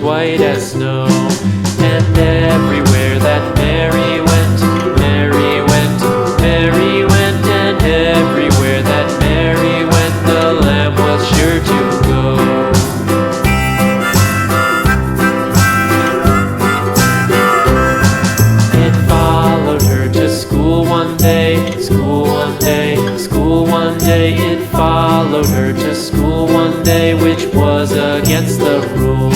white as snow. And everywhere that Mary went, Mary went, Mary went, and everywhere that Mary went, the lamb was sure to go. It followed her to school one day, school one day, school one day. It followed her to school one day, which was against the rules.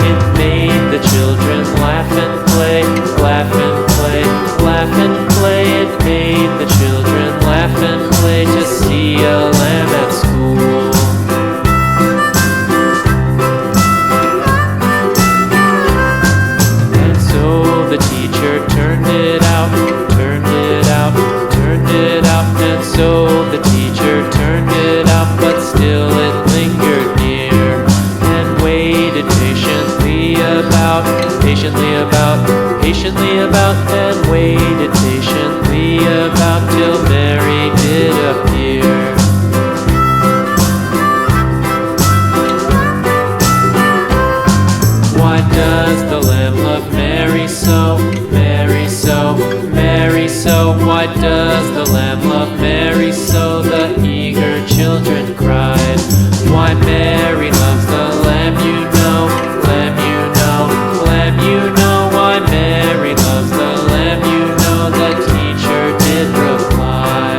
It made the children laugh and play, laugh and play, laugh and play. It made the children laugh and play to see a lamb at school. And so the teacher turned it out, turned it out, turned it out. And so the teacher turned it out, but still it lingered near and waited patiently about, patiently about, patiently about, and waited patiently about till Mary did appear. Why does the lamb love Mary so, Mary so, Mary so? Why does the lamb love Mary so? The eager children cried. Why Mary loves the lamb, you know, lamb, you know, lamb, you know. Why Mary loves the lamb, you know, the teacher did reply.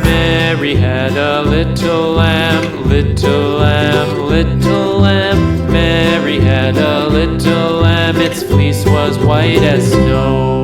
Mary had a little lamb, little lamb, little lamb. Mary had a little lamb, its fleece was white as snow.